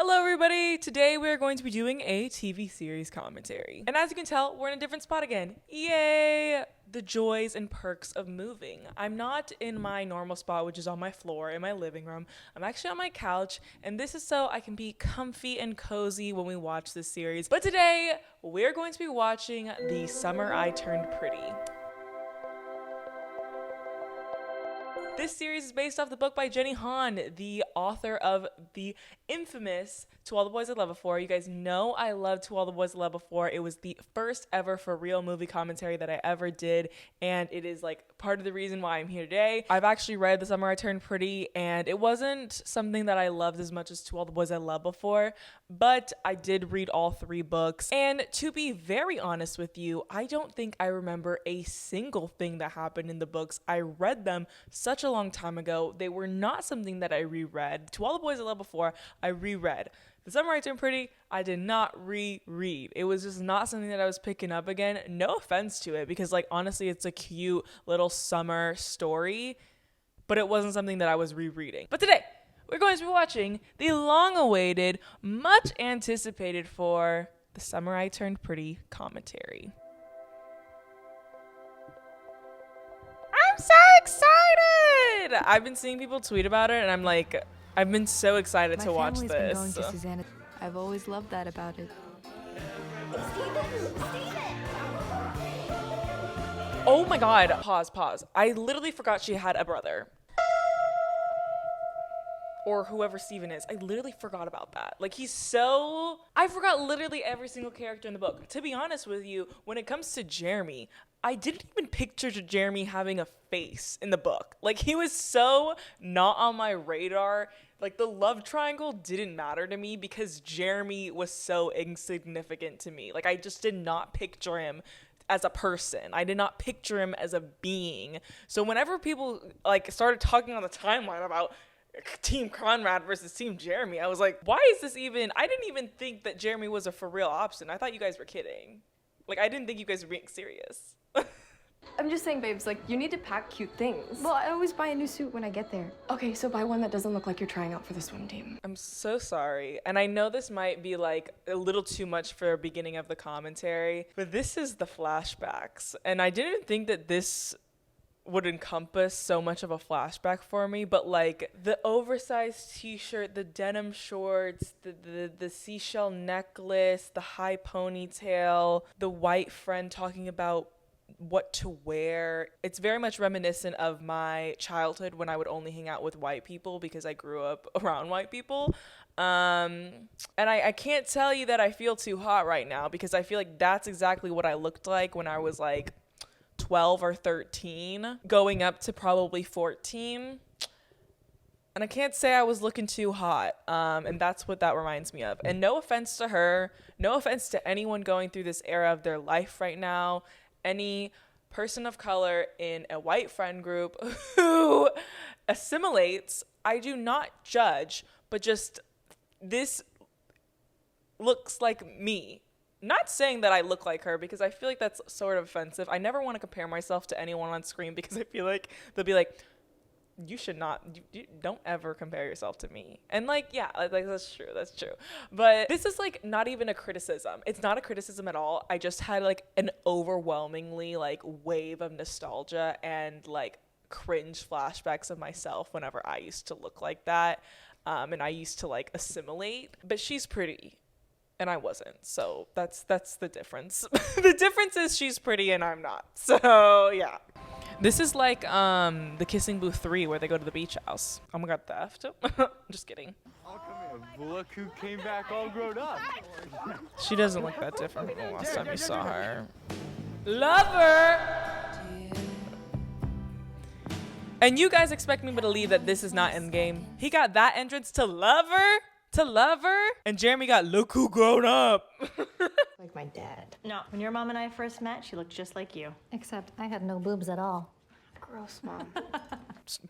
Hello everybody! Today we are going to be doing a TV series commentary. And as you can tell, we're in a different spot again. Yay! The joys and perks of moving. I'm not in my normal spot, which is on my floor in my living room. I'm actually on my couch, and this is so I can be comfy and cozy when we watch this series. But today, we're going to be watching The Summer I Turned Pretty. This series is based off the book by Jenny Han, the author of the infamous To All the Boys I Loved Before. You guys know I love To All the Boys I Loved Before. It was the first ever for real movie commentary that I ever did, and it is like part of the reason why I'm here today. I've actually read The Summer I Turned Pretty, and it wasn't something that I loved as much as To All the Boys I Loved Before, but I did read all three books. And to be very honest with you, I don't think I remember a single thing that happened in the books. I read them such a long time ago. They were not something that I reread. To All the Boys I Loved Before, I reread. The Summer I Turned Pretty, I did not reread. It was just not something that I was picking up again. No offense to it, because like honestly, it's a cute little summer story, but it wasn't something that I was rereading. But today, we're going to be watching the long-awaited, much anticipated for The Summer I Turned Pretty commentary. I'm so excited! I've been seeing people tweet about it, and I'm like, I've been so excited to watch this. Been going to Susanna. I've always loved that about it. Oh my god, pause. I literally forgot she had a brother. Or whoever Steven is. I literally forgot about that. Like, I forgot literally every single character in the book. To be honest with you, when it comes to Jeremy, I didn't even picture Jeremy having a face in the book. Like, he was so not on my radar. Like, the love triangle didn't matter to me because Jeremy was so insignificant to me. Like, I just did not picture him as a person. I did not picture him as a being. So whenever people, like, started talking on the timeline about Team Conrad versus Team Jeremy, I was like, why is this even, I didn't even think that Jeremy was a for real option. I thought you guys were kidding. Like, I didn't think you guys were being serious. I'm just saying, babes, like, you need to pack cute things. Well, I always buy a new suit when I get there. Okay, so buy one that doesn't look like you're trying out for the swim team. I'm so sorry. And I know this might be like a little too much for a beginning of the commentary, but this is the flashbacks. And I didn't think that this would encompass so much of a flashback for me, but like the oversized t-shirt, the denim shorts, the seashell necklace, the high ponytail, the white friend talking about what to wear. It's very much reminiscent of my childhood when I would only hang out with white people because I grew up around white people. And I can't tell you that I feel too hot right now because I feel like that's exactly what I looked like when I was like 12 or 13, going up to probably 14. And I can't say I was looking too hot. And that's what that reminds me of. And no offense to her, no offense to anyone going through this era of their life right now, any person of color in a white friend group who assimilates, I do not judge, but just this looks like me. Not saying that I look like her because I feel like that's sort of offensive. I never want to compare myself to anyone on screen because I feel like they'll be like, you should not, you don't ever compare yourself to me. And like, yeah, like that's true. But this is like not even a criticism. It's not a criticism at all. I just had like an overwhelmingly like wave of nostalgia and like cringe flashbacks of myself whenever I used to look like that. And I used to like assimilate, but she's pretty and I wasn't. So that's the difference. The difference is she's pretty and I'm not. So yeah. This is like the Kissing Booth 3 where they go to the beach house. Oh my god, theft. Just kidding. Oh, come here. Look who came back all grown up. She doesn't look that different from the last time you saw her. Lover! And you guys expect me to believe that this is not Endgame? He got that entrance to Lover? And Jeremy got Look Who Grown Up. Like my dad. No, when your mom and I first met, she looked just like you. Except I had no boobs at all. Gross, Mom.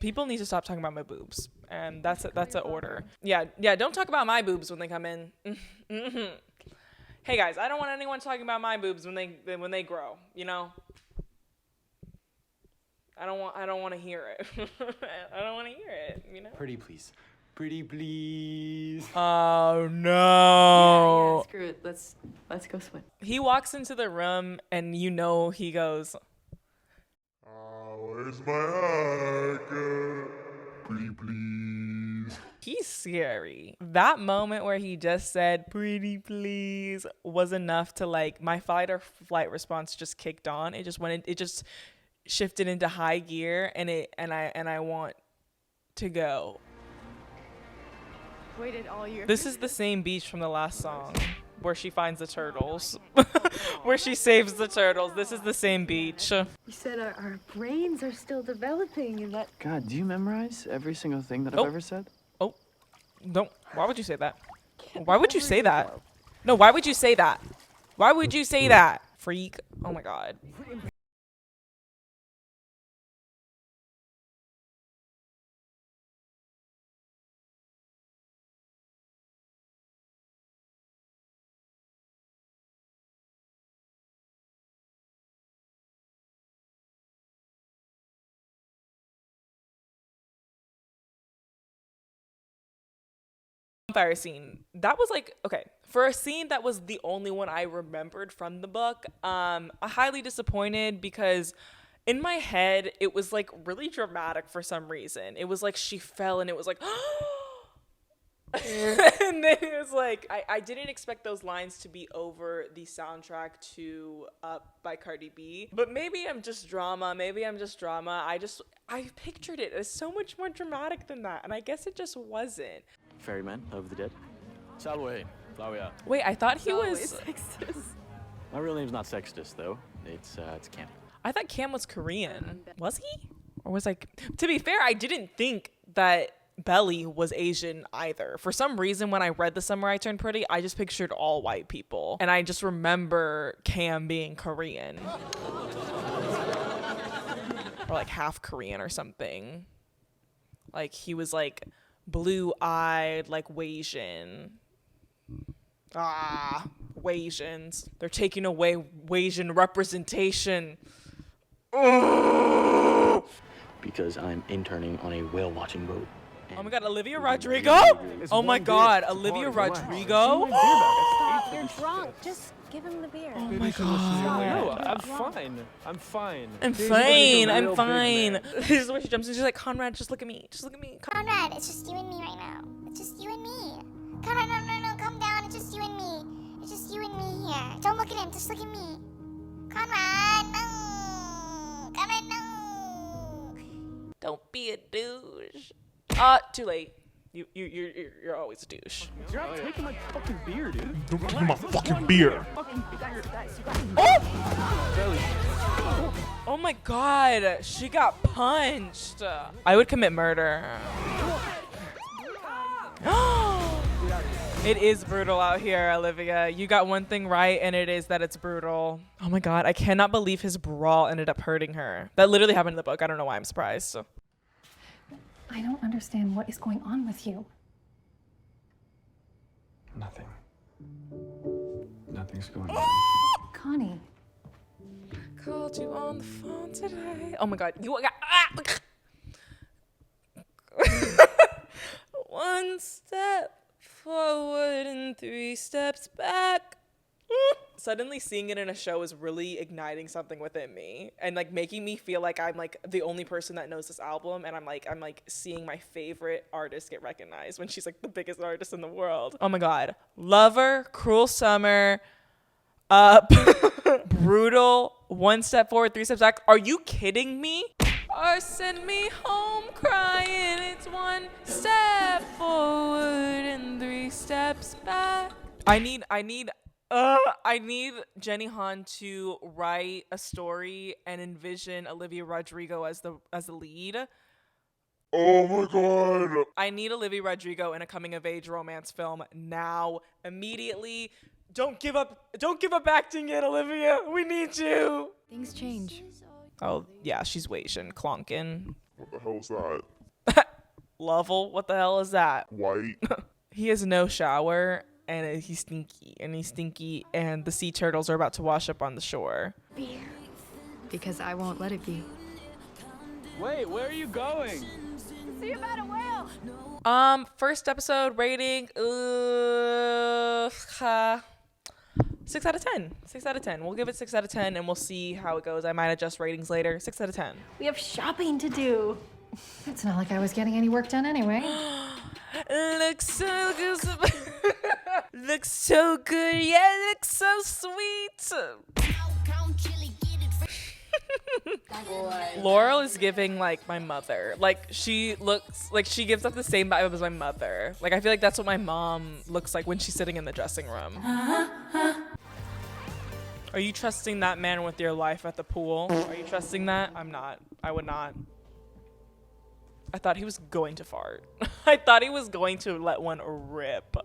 People need to stop talking about my boobs, and that's an order. Yeah, don't talk about my boobs when they come in. Hey guys, I don't want anyone talking about my boobs when they grow, you know? I don't want to hear it. I don't want to hear it, you know? Pretty, please. Pretty please. Oh no. Yeah, screw it. Let's go swim. He walks into the room and you know he goes, Where's my haircut? Pretty please. he's scary. That moment where he just said, pretty please, was enough to like, my fight or flight response just kicked on. It just shifted into high gear and I want to go. Waited all year. This is the same beach from the last song where she finds the turtles, where she saves the turtles. This is the same beach. You said our brains are still developing and that. God, do you memorize every single thing that Oh. I've ever said? Oh, don't. Why would you say that? Why would you say that? No, why would you say that? Why would you say that? Freak. Oh my God. Fire scene, that was like, okay, for a scene that was the only one I remembered from the book, I'm highly disappointed because in my head it was like really dramatic for some reason. It was like she fell and it was like and then it was like I didn't expect those lines to be over the soundtrack to Up by Cardi B, but maybe I'm just drama. I pictured it as so much more dramatic than that, and I guess it just wasn't. Ferryman of the Dead. Salwe, Flavia. Wait, I thought he was. My real name's not Sextus, though. It's Cam. I thought Cam was Korean. Was he? Or was like? To be fair, I didn't think that Belly was Asian either. For some reason, when I read The Summer I Turned Pretty, I just pictured all white people, and I just remember Cam being Korean, or like half Korean or something. Like he was like blue-eyed, like Wasian. Wasians. They're taking away Wasian representation. Because I'm interning on a whale watching boat. Oh my God, Olivia Rodrigo? Oh my God, Olivia Rodrigo? Stop, you're drunk. Just give him the beer. Oh my God. No, I'm fine. I'm fine. I'm Daisy fine. is a I'm real big fine. man. This is where she jumps in. She's like, Conrad, just look at me. Just look at me. Conrad, it's just you and me right now. It's just you and me. Conrad, no, calm down. It's just you and me. It's just you and me here. Don't look at him. Just look at me. Conrad, no. Conrad, no. Don't be a douche. Too late. You're always a douche. You're not taking my fucking beer, dude. Don't give me my fucking beer. Oh my God, she got punched. I would commit murder. It is brutal out here, Olivia. You got one thing right, and it is that it's brutal. Oh my God, I cannot believe his brawl ended up hurting her. That literally happened in the book. I don't know why I'm surprised. I don't understand what is going on with you. Nothing. Nothing's going on. Connie. Called you on the phone today. Oh my God, you got one step forward and 3 steps back. Suddenly seeing it in a show is really igniting something within me and like making me feel like I'm like the only person that knows this album, and I'm like seeing my favorite artist get recognized when she's like the biggest artist in the world. Oh my God. Lover, Cruel Summer, Up, Brutal, 1 step forward, 3 steps back. Are you kidding me? Or send me home crying. It's 1 step forward and 3 steps back. I need Jenny Han to write a story and envision Olivia Rodrigo as the lead. Oh my God. I need Olivia Rodrigo in a coming of age romance film now, immediately. Don't give up acting yet, Olivia. We need you. Things change. Oh yeah, she's Wasian, Klonkin. What the hell is that? Lovell, what the hell is that? White. He has no shower. And he's stinky, and the sea turtles are about to wash up on the shore. Because I won't let it be. Wait, where are you going? See about a whale. First episode rating, 6 out of 10. 6 out of 10. We'll give it 6 out of 10 and we'll see how it goes. I might adjust ratings later. 6 out of 10. We have shopping to do. It's not like I was getting any work done anyway. Looks so good. Looks so good. Yeah, looks so sweet. Laurel is giving like my mother. Like she looks like she gives up the same vibe as my mother. Like I feel like that's what my mom looks like when she's sitting in the dressing room. Are you trusting that man with your life at the pool? Are you trusting that? I'm not. I would not. I thought he was going to fart. I thought he was going to let one rip.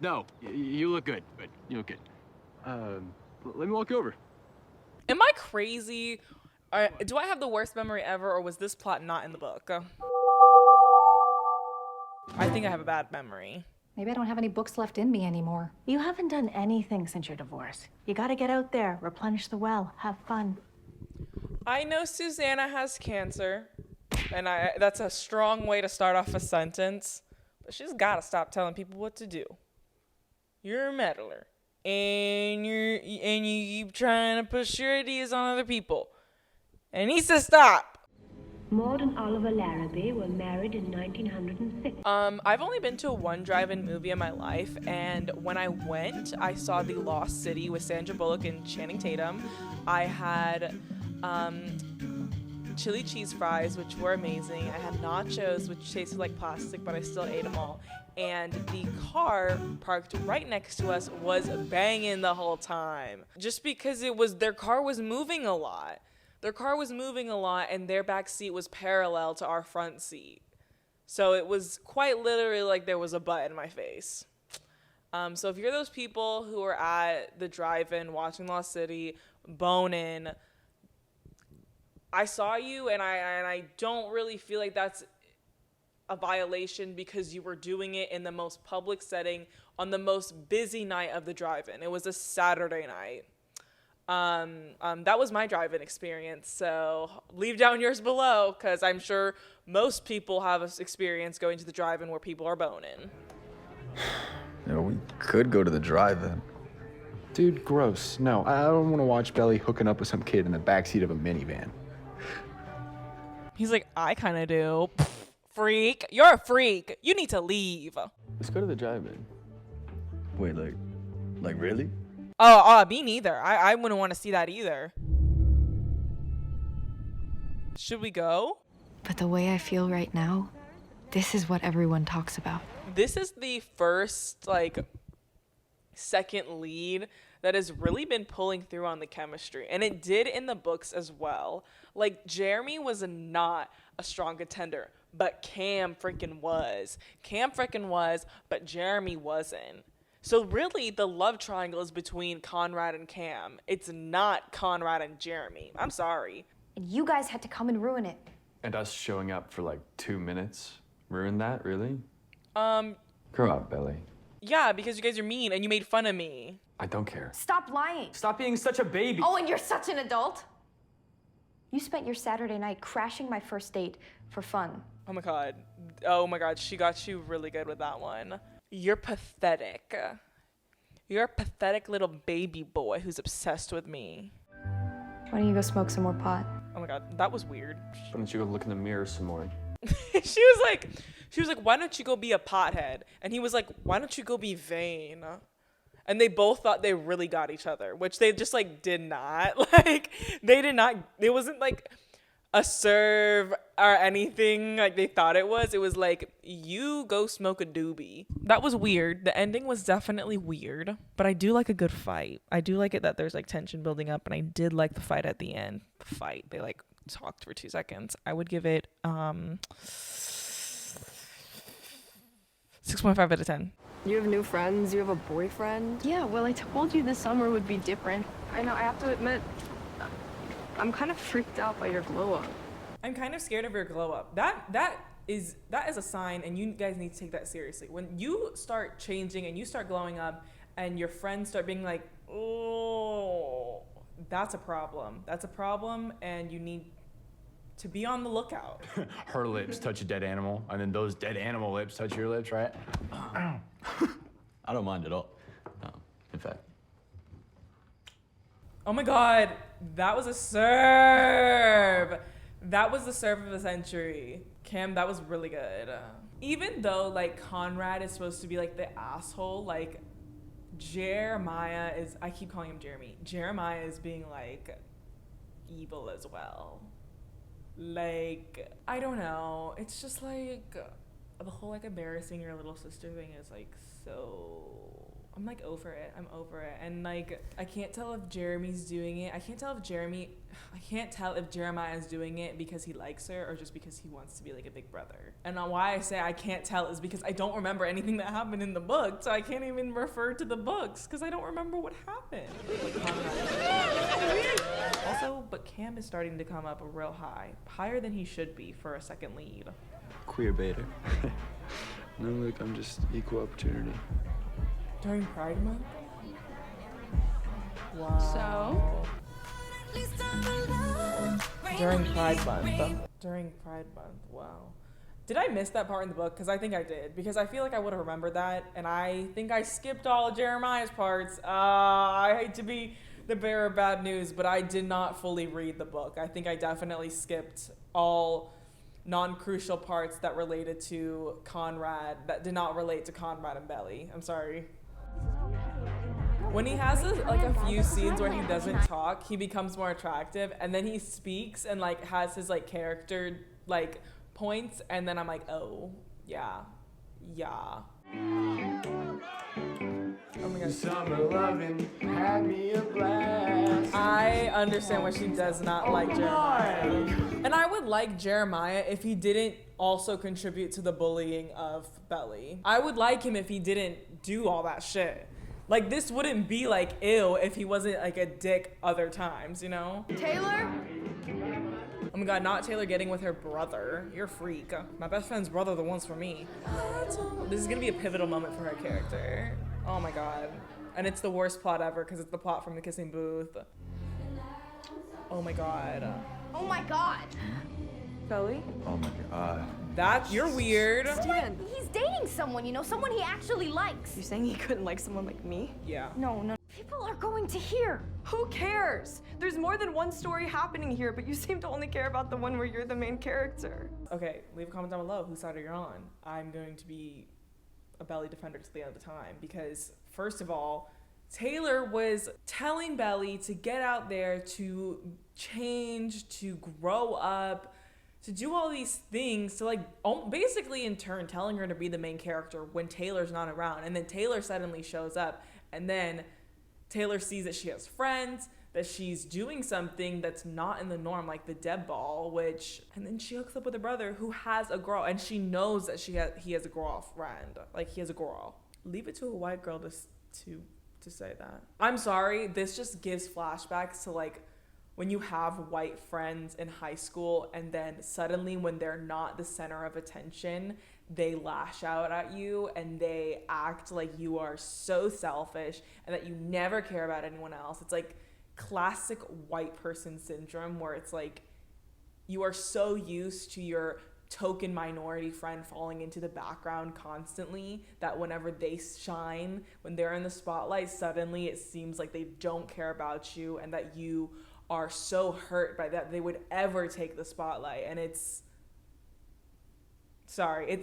No, you look good, but you look good. Let me walk you over. Am I crazy? Do I have the worst memory ever, or was this plot not in the book? I think I have a bad memory. Maybe I don't have any books left in me anymore. You haven't done anything since your divorce. You gotta get out there, replenish the well, have fun. I know Susanna has cancer, and that's a strong way to start off a sentence, but she's gotta stop telling people what to do. You're a meddler, and you keep trying to push your ideas on other people. And it needs to stop. Maud and Oliver Larrabee were married in 1906. I've only been to one drive-in movie in my life, and when I went, I saw The Lost City with Sandra Bullock and Channing Tatum. I had chili cheese fries, which were amazing. I had nachos, which tasted like plastic, but I still ate them all. And the car parked right next to us was banging the whole time, just because their car was moving a lot. Their car was moving a lot, and their back seat was parallel to our front seat. So it was quite literally like there was a butt in my face. So if you're those people who are at the drive-in watching Lost City, boning, I saw you, and I don't really feel like that's a violation because you were doing it in the most public setting on the most busy night of the drive-in. It was a Saturday night. That was my drive-in experience, so leave down yours below, because I'm sure most people have an experience going to the drive-in where people are boning. You know, we could go to the drive-in. Dude, gross. No, I don't want to watch Belly hooking up with some kid in the backseat of a minivan. He's like, I kind of do. Freak. You're a freak. You need to leave. Let's go to the drive-in. Wait, like really? Oh, me neither. I wouldn't want to see that either. Should we go? But the way I feel right now, this is what everyone talks about. This is the first, second lead that has really been pulling through on the chemistry. And it did in the books as well. Like, Jeremy was not a strong contender, but Cam freaking was. But Jeremy wasn't. So really, the love triangle is between Conrad and Cam. It's not Conrad and Jeremy. I'm sorry. And you guys had to come and ruin it. And us showing up for 2 minutes ruined that, really? Grow up, Belly. Yeah, because you guys are mean and you made fun of me. I don't care. Stop lying. Stop being such a baby. Oh, and you're such an adult. You spent your Saturday night crashing my first date for fun. Oh my god, she got you really good with that one. You're pathetic. You're a pathetic little baby boy who's obsessed with me. Why don't you go smoke some more pot? Oh my god, that was weird. Why don't you go look in the mirror some more? She was like, why don't you go be a pothead? And he was like, why don't you go be vain? And they both thought they really got each other, which they just did not. They did not. It wasn't a serve or anything like they thought it was. It was like, you go smoke a doobie. That was weird. The ending was definitely weird, but I do like a good fight. I do like it that there's tension building up, and I did like the fight at the end. They talked for 2 seconds. I would give it 6.5 out of 10. You have new friends? You have a boyfriend? Yeah, well, I told you this summer would be different. I know, I have to admit, I'm kind of freaked out by your glow up. I'm kind of scared of your glow up. That is a sign, and you guys need to take that seriously. When you start changing and you start glowing up and your friends start being like, oh, that's a problem. That's a problem, and you need to be on the lookout. Her lips touch a dead animal, and then those dead animal lips touch your lips, right? I don't mind at all. In fact. Oh my God, that was a serve. That was the serve of the century. Cam, that was really good. Even though like Conrad is supposed to be like the asshole, like Jeremiah is, I keep calling him Jeremy. Jeremiah is being like evil as well. Like, I don't know. It's just like the whole like embarrassing your little sister thing is like so, I'm like over it. I'm over it. And like, I can't tell if Jeremy's doing it. I can't tell if Jeremiah is doing it because he likes her or just because he wants to be like a big brother. And why I say I can't tell is because I don't remember anything that happened in the book. So I can't even refer to the books because I don't remember what happened. Also, but Cam is starting to come up real high. Higher than he should be for a second lead. Queer beta. No, look, I'm just equal opportunity. During Pride Month? Wow. During Pride Month. During Pride Month, wow. Did I miss that part in the book? Because I think I did. Because I feel like I would have remembered that. And I think I skipped all of Jeremiah's parts. I hate to be the bearer of bad news, but I did not fully read the book. I think I definitely skipped all non-crucial parts that related to Conrad, that did not relate to Conrad and Belly. I'm sorry. When he has a few scenes where he doesn't talk, he becomes more attractive, and then he speaks and like has his like character like points, and then I'm like, oh yeah. Oh my God. Summer loving had me a blast. I understand why she does not like Jeremiah. And I would like Jeremiah if he didn't also contribute to the bullying of Belly. I would like him if he didn't do all that shit. Like, this wouldn't be like ew if he wasn't like a dick other times, you know? Taylor? Oh my God, not Taylor getting with her brother. You're a freak. My best friend's brother, the one's for me. This is gonna be a pivotal moment for her character. Oh my God. And it's the worst plot ever because it's the plot from The Kissing Booth. Oh my God. Oh my God. Belly? Oh my God. You're weird. Steven. He's dating someone, you know, someone he actually likes. You're saying he couldn't like someone like me? Yeah. No. People are going to hear. Who cares? There's more than one story happening here, but you seem to only care about the one where you're the main character. Okay, leave a comment down below whose side are you on. I'm going to be a Belly defender to the end of the time because, first of all, Taylor was telling Belly to get out there, to change, to grow up, to do all these things, to like basically in turn telling her to be the main character when Taylor's not around. And then Taylor suddenly shows up, and then Taylor sees that she has friends, that she's doing something that's not in the norm, like the Deb ball, and then she hooks up with her brother who has a girl, and she knows that he has a girlfriend, like he has a girl. Leave it to a white girl to say that. I'm sorry, this just gives flashbacks to like when you have white friends in high school and then suddenly when they're not the center of attention, they lash out at you and they act like you are so selfish and that you never care about anyone else. It's like classic white person syndrome where it's like you are so used to your token minority friend falling into the background constantly that whenever they shine, when they're in the spotlight, suddenly it seems like they don't care about you and that you are so hurt by that they would ever take the spotlight. And it's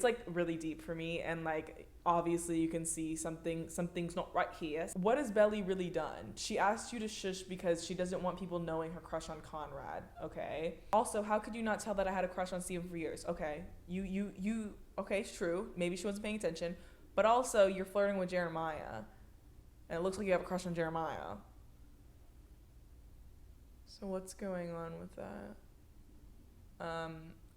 like really deep for me, and like obviously you can see something's not right here. What has Belly really done? She asked you to shush because she doesn't want people knowing her crush on Conrad. Okay. Also, how could you not tell that I had a crush on Steven for years? Okay. You okay, it's true. Maybe she wasn't paying attention. But also you're flirting with Jeremiah. And it looks like you have a crush on Jeremiah. So what's going on with that?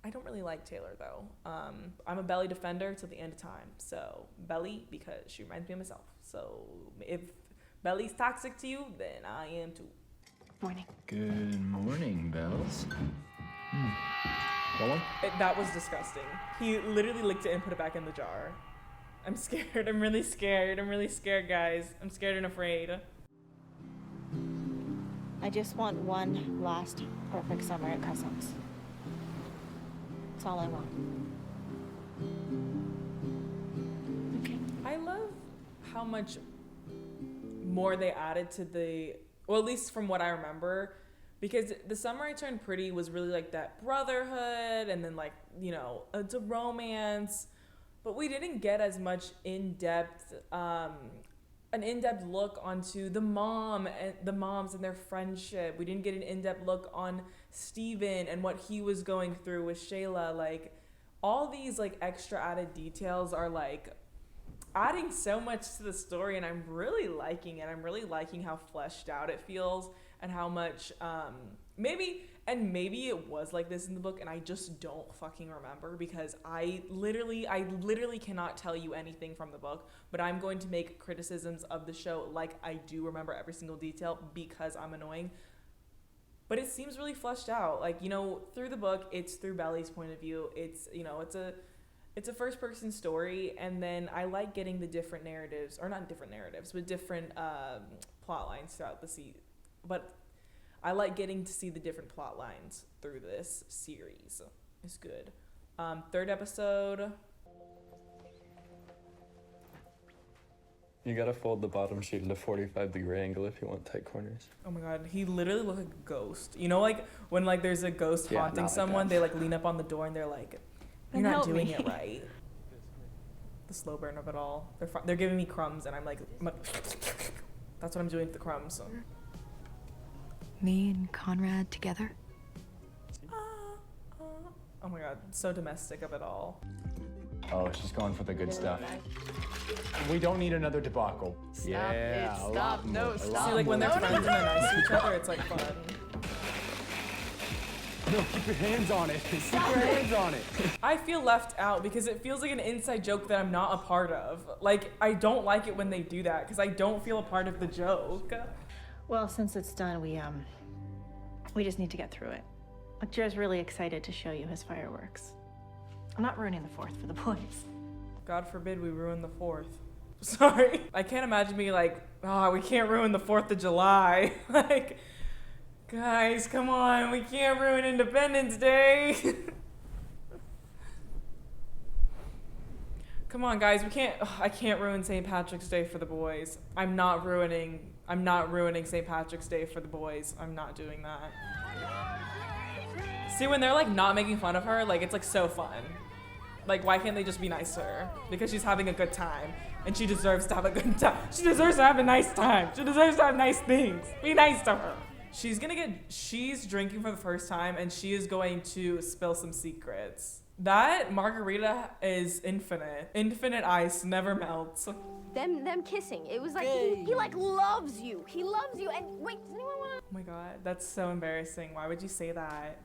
I don't really like Taylor though. I'm a Belly defender till the end of time. So Belly, because she reminds me of myself. So if Belly's toxic to you, then I am too. Morning. Good morning, Bells. Got one? That was disgusting. He literally licked it and put it back in the jar. I'm scared. I'm really scared. I'm really scared, guys. I'm scared and afraid. I just want one last perfect summer at Cousins. That's all I want. Okay. I love how much more they added to the, well, at least from what I remember, because The Summer I Turned Pretty was really like that brotherhood and then like, you know, it's a romance, but we didn't get as much in-depth, an in-depth look onto the moms and their friendship. We didn't get an in-depth look on Steven and what he was going through with Shayla. Like, all these like extra added details are like adding so much to the story, and I'm really liking it. I'm really liking how fleshed out it feels and how much maybe it was like this in the book and I just don't fucking remember, because I literally cannot tell you anything from the book, but I'm going to make criticisms of the show like I do remember every single detail because I'm annoying. But it seems really fleshed out. Like, you know, through the book, it's through Belly's point of view. It's, you know, it's a first person story, and then I like getting the different narratives, or not different narratives, but different plot lines throughout the season. But I like getting to see the different plot lines through this series. It's good. Third episode. You gotta fold the bottom sheet at a 45-degree angle if you want tight corners. Oh my god, he literally looked like a ghost. You know, like when like there's a ghost haunting not like someone, that. they like lean up on the door and they're like, "You're not doing it right." The slow burn of it all. They're giving me crumbs, and I'm like, that's what I'm doing with the crumbs. Me and Conrad together? Oh my god, so domestic of it all. Oh, she's going for the good stuff. We don't need another debacle. See, like when they're friends and they're nice to each other, it's like fun. No, keep your hands on it. Keep your hands on it. I feel left out because it feels like an inside joke that I'm not a part of. Like, I don't like it when they do that because I don't feel a part of the joke. Well, since it's done, we just need to get through it. Like, Jer's really excited to show you his fireworks. I'm not ruining the 4th for the boys. God forbid we ruin the 4th. Sorry. I can't imagine being like, oh, we can't ruin the 4th of July. Like, guys, come on, we can't ruin Independence Day. Come on, guys, we can't, I can't ruin St. Patrick's Day for the boys. I'm not ruining St. Patrick's Day for the boys. I'm not doing that. See, when they're like not making fun of her, like it's like so fun. Like, why can't they just be nice to her? Because she's having a good time, and she deserves to have a good time. She deserves to have a nice time. She deserves to have nice things. Be nice to her. She's drinking for the first time, and she is going to spill some secrets. That margarita is infinite. Infinite ice, never melts. Them kissing. It was like he like loves you. He loves you. And wait, does anyone want? Oh my god, that's so embarrassing. Why would you say that?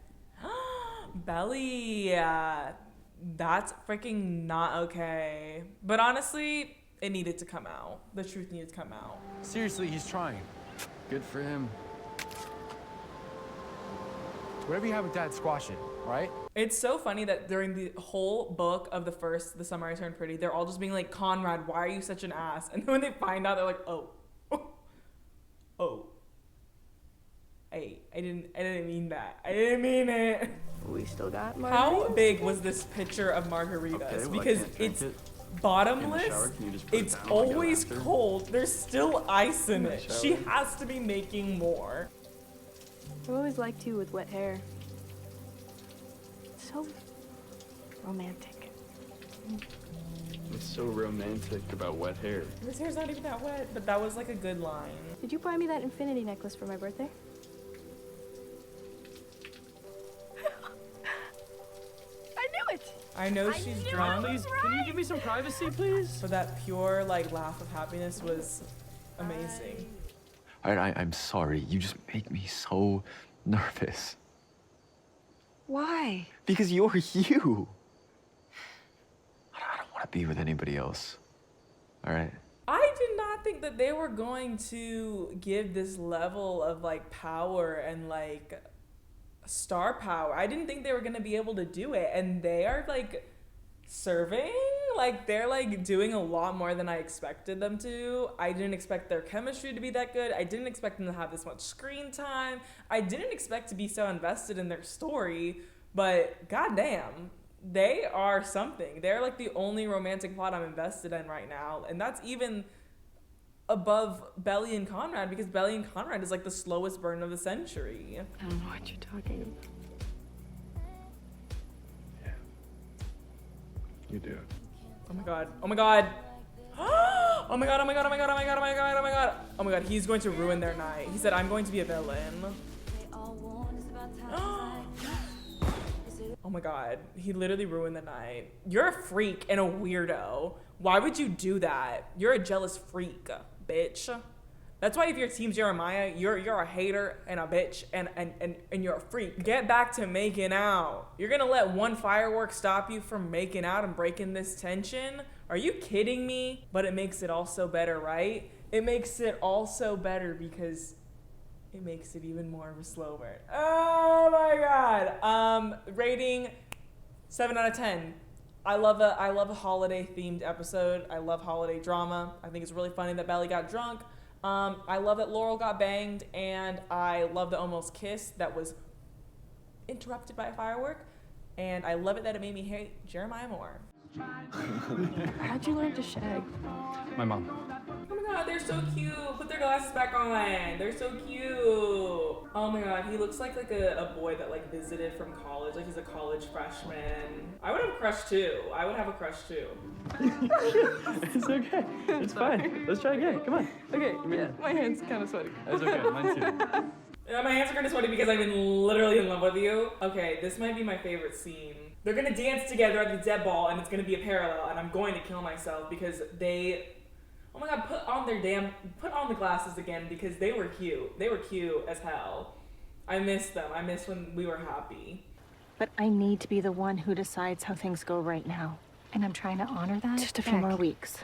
Belly. That's freaking not okay. But honestly, it needed to come out. The truth needed to come out. Seriously, he's trying. Good for him. Whatever you have with Dad, squash it, right? It's so funny that during the whole book of The Summer I Turned Pretty, they're all just being like, Conrad, why are you such an ass? And then when they find out, they're like, oh. Hey, I didn't mean that. I didn't mean it. We still got margaritas. How big was this pitcher of margaritas? Okay, well, because it's bottomless, shower, can you just put it it's down? I'll get always after. cold, there's still ice in the it. shower. She has to be making more. I've always liked you with wet hair. So romantic. What's so romantic about wet hair? His hair's not even that wet, but that was like a good line. Did you buy me that infinity necklace for my birthday? I knew it! I know she's drunk, Please, can you give me some privacy, please? but that pure like laugh of happiness was amazing. All right, I'm sorry. You just make me so nervous. Why? Because you're you. I don't want to be with anybody else. All right? I did not think that they were going to give this level of like power and like star power. I didn't think they were going to be able to do it, and they are like serving like they're like doing a lot more than I expected them to. I didn't expect their chemistry to be that good. I didn't expect them to have this much screen time. I didn't expect to be so invested in their story, but goddamn, they are something. They're like the only romantic plot I'm invested in right now, and that's even above Belly and Conrad, because Belly and Conrad is like the slowest burn of the century. I don't know what you're talking about. You do. Oh my god. Oh my god. Oh my god, oh my god, oh my god, oh my god, oh my god, oh my god. Oh my god, he's going to ruin their night. He said, I'm going to be a villain. Oh my god, he literally ruined the night. You're a freak and a weirdo. Why would you do that? You're a jealous freak, bitch. That's why if your team's Jeremiah, you're a hater and a bitch and you're a freak. Get back to making out. You're gonna let one firework stop you from making out and breaking this tension? Are you kidding me? But it makes it also better, right? It makes it also better because it makes it even more of a slow burn. Oh my god. Rating 7 out of 10. I love a holiday themed episode. I love holiday drama. I think it's really funny that Belly got drunk. I love that Laurel got banged, and I love the almost kiss that was interrupted by a firework. And I love it that it made me hate Jeremiah more. How'd you learn to shag? My mom. Oh my god, they're so cute. Put their glasses back on. They're so cute. Oh my god, he looks like a boy that like visited from college. Like he's a college freshman. I would have a crush too. I would have a crush too. It's okay. It's fine. Let's try again. Come on. Okay. Yeah, my hand's kind of sweaty. That's okay. Mine too. Yeah, my hands are kind of sweaty because I've been literally in love with you. Okay, this might be my favorite scene. They're gonna dance together at the dead ball, and it's gonna be a parallel, and I'm going to kill myself because they, oh my god, put on the glasses again because they were cute. They were cute as hell. I miss them. I miss when we were happy. But I need to be the one who decides how things go right now. And I'm trying to honor that. Just a few more weeks.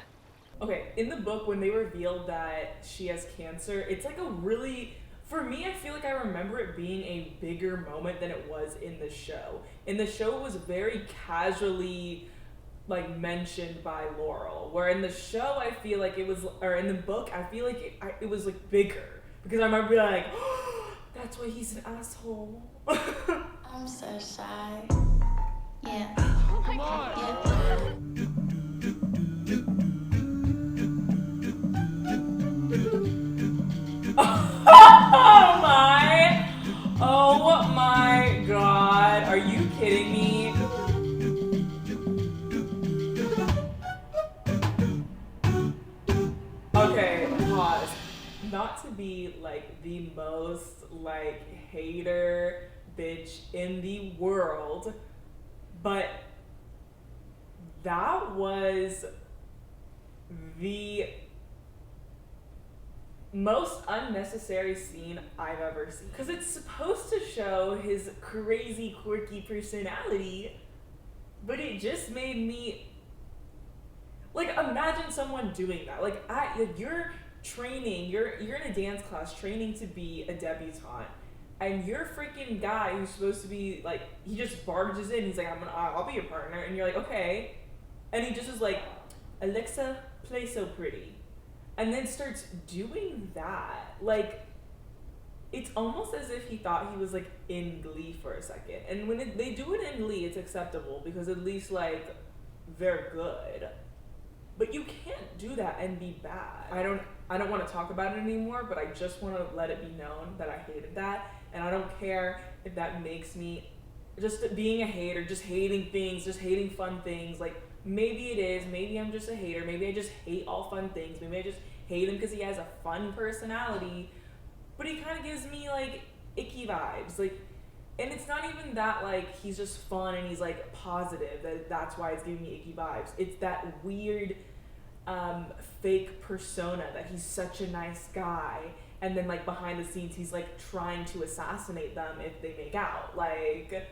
Okay, in the book, when they revealed that she has cancer, it's like a really, for me, I feel like I remember it being a bigger moment than it was in the show. In the show, it was very casually, like, mentioned by Laurel. Where in the show, I feel like it was, or in the book, I feel like it was, like, bigger. Because I remember being like, oh, that's why he's an asshole. I'm so shy. Yeah. Come on. Yeah. Oh my god. Are you kidding me? Okay, pause. Not to be like the most like hater bitch in the world, but that was the most unnecessary scene I've ever seen. Because it's supposed to show his crazy, quirky personality, but it just made me, like, imagine someone doing that. Like, you're training, you're in a dance class training to be a debutante, and your freaking guy who's supposed to be, like, he just barges in, he's like, I'll be your partner, and you're like, okay. And he just is like, Alexa, play So Pretty. And then starts doing that. Like, it's almost as if he thought he was, like, in Glee for a second. And when they do it in Glee, it's acceptable because at least, like, they're good. But you can't do that and be bad. I don't want to talk about it anymore, but I just want to let it be known that I hated that. And I don't care if that makes me just being a hater, just hating things, just hating fun things. Like, maybe it is. Maybe I'm just a hater. Maybe I just hate all fun things. Maybe I just hate him because he has a fun personality. But he kind of gives me, like, icky vibes. Like, and it's not even that, like, he's just fun and he's, like, positive. That's why it's giving me icky vibes. It's that weird fake persona that he's such a nice guy. And then, like, behind the scenes, he's, like, trying to assassinate them if they make out. Like,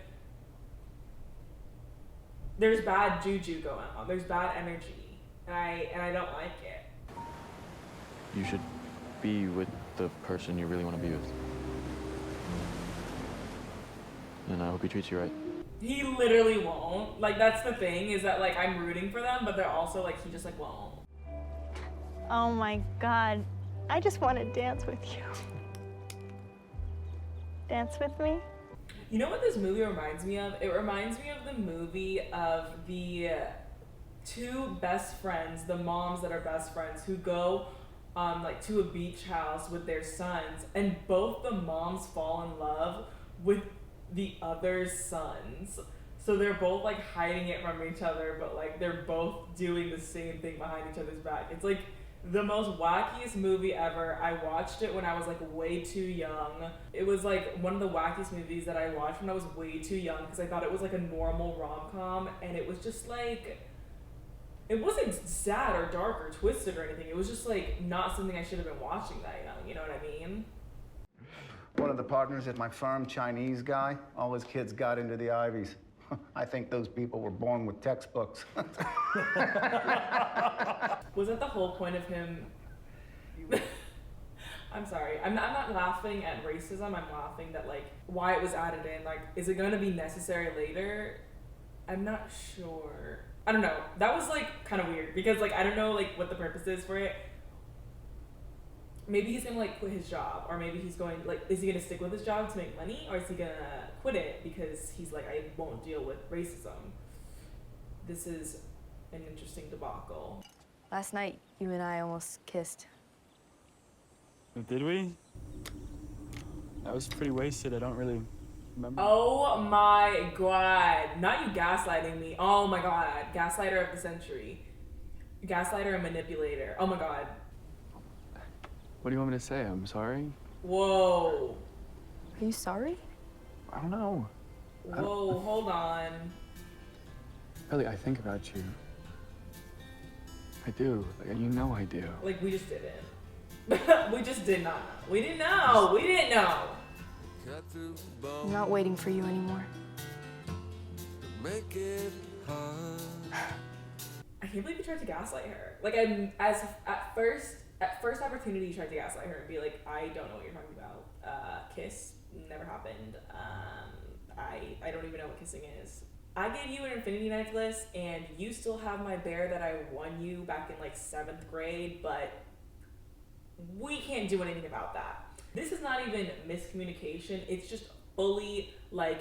there's bad juju going on. There's bad energy. And I don't like it. You should be with the person you really want to be with. And I hope he treats you right. He literally won't. Like, that's the thing, is that, like, I'm rooting for them, but they're also, like, he just, like, won't. Oh my God. I just want to dance with you. Dance with me? You know what this movie reminds me of? It reminds me of the movie of the two best friends, the moms that are best friends, who go like to a beach house with their sons, and both the moms fall in love with the other sons. So they're both like hiding it from each other, but like they're both doing the same thing behind each other's back. It's like the most wackiest movie ever. I watched it when I was like way too young. It was like one of the wackiest movies that I watched when I was way too young, because I thought it was like a normal rom-com, and it was just like, it wasn't sad or dark or twisted or anything. It was just like not something I should have been watching that young, you know what I mean? One of the partners at my firm, Chinese guy, all his kids got into the Ivies. I think those people were born with textbooks. Was that the whole point of him? I'm sorry. I'm not laughing at racism. I'm laughing that, like, why it was added in. Like, is it going to be necessary later? I'm not sure. I don't know. That was, like, kind of weird because, like, I don't know, like, what the purpose is for it. Maybe he's gonna like quit his job, or maybe he's going like, is he gonna stick with his job to make money, or is he gonna quit it because he's like, I won't deal with racism. This is an interesting debacle. Last night, you and I almost kissed. Did we? I was pretty wasted. I don't really remember. Oh my God! Not you gaslighting me. Oh my God! Gaslighter of the century. Gaslighter and manipulator. Oh my God. What do you want me to say? I'm sorry? Whoa. Are you sorry? I don't know. Whoa, hold on. Really, I think about you. I do. Like, you know I do. Like, we just didn't. We just did not know. We didn't know. We didn't know. I'm not waiting for you anymore. I can't believe you tried to gaslight her. Like, at first opportunity, you tried to gaslight her and be like, I don't know what you're talking about. Kiss never happened. I don't even know what kissing is. I gave you an infinity necklace, and you still have my bear that I won you back in like 7th grade, but we can't do anything about that. This is not even miscommunication. It's just fully like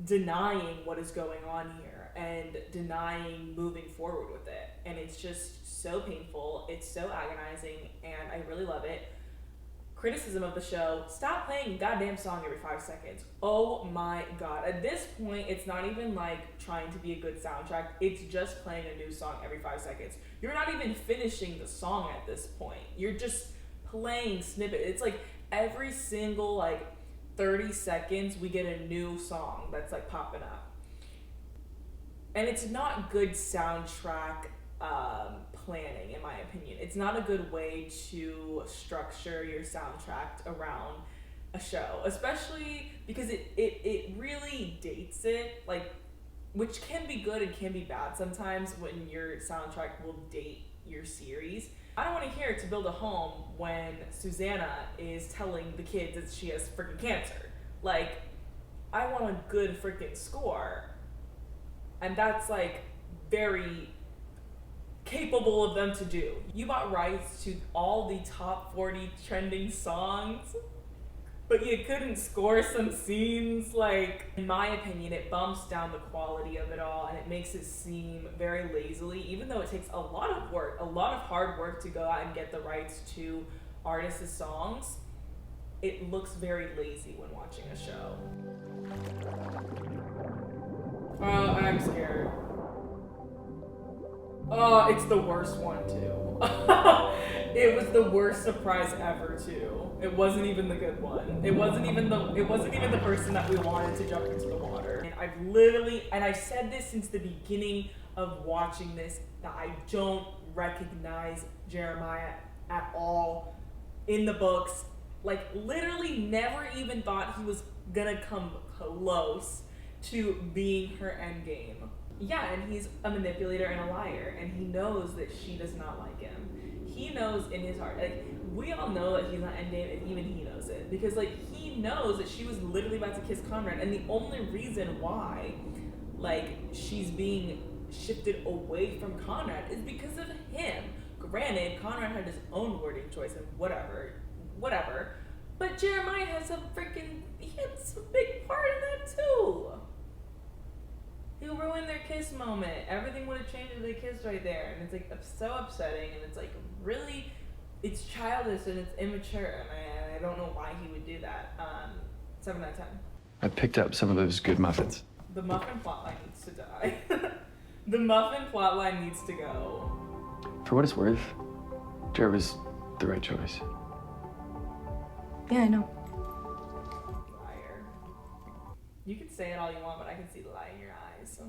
denying what is going on here and denying moving forward with it. And it's just so painful. It's so agonizing, and I really love it. Criticism of the show: stop playing a goddamn song every 5 seconds. Oh my God. At this point, it's not even like trying to be a good soundtrack. It's just playing a new song every 5 seconds. You're not even finishing the song at this point. You're just playing snippet. It's like every single like 30 seconds we get a new song that's like popping up. And it's not good soundtrack planning, in my opinion. It's not a good way to structure your soundtrack around a show, especially because it really dates it, like, which can be good and can be bad sometimes when your soundtrack will date your series. I don't want to hear To Build a Home when Susanna is telling the kids that she has freaking cancer. Like, I want a good freaking score. And that's like very capable of them to do. You bought rights to all the top 40 trending songs, but you couldn't score some scenes. Like, in my opinion, it bumps down the quality of it all, and it makes it seem very lazily, even though it takes a lot of work, a lot of hard work to go out and get the rights to artists' songs. It looks very lazy when watching a show. Oh, I'm scared. Oh, it's the worst one too. It was the worst surprise ever too. It wasn't even the good one. It wasn't even the person that we wanted to jump into the water. And I've said this since the beginning of watching this, that I don't recognize Jeremiah at all in the books. Like, literally never even thought he was gonna come close to being her endgame. Yeah, and he's a manipulator and a liar, and he knows that she does not like him. He knows in his heart, like, we all know that he's not endgame, and even he knows it, because like he he knows that she was literally about to kiss Conrad, and the only reason why, like, she's being shifted away from Conrad is because of him. Granted, Conrad had his own wording choice and whatever. But Jeremiah has he had a big part in that too. He ruined their kiss moment. Everything would have changed if they kissed right there. And it's like so upsetting, and it's like really, it's childish and it's immature, and I don't know why he would do that. 7 out of 10. I picked up some of those good muffins. The muffin plotline needs to die. The muffin plotline needs to go. For what it's worth, Jared was the right choice. Yeah, I know. Liar. You can say it all you want, but I can see the lie in your eyes.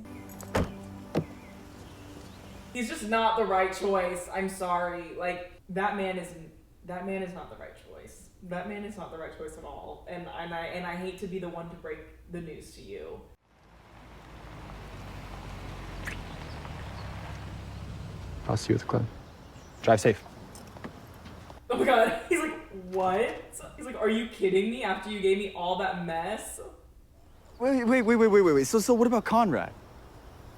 He's just not the right choice. I'm sorry. Like, that man is not the right choice. That man is not the right choice at all. And I hate to be the one to break the news to you. I'll see you at the club. Drive safe. Oh my god. He's like, what? He's like, are you kidding me after you gave me all that mess? Wait. So what about Conrad?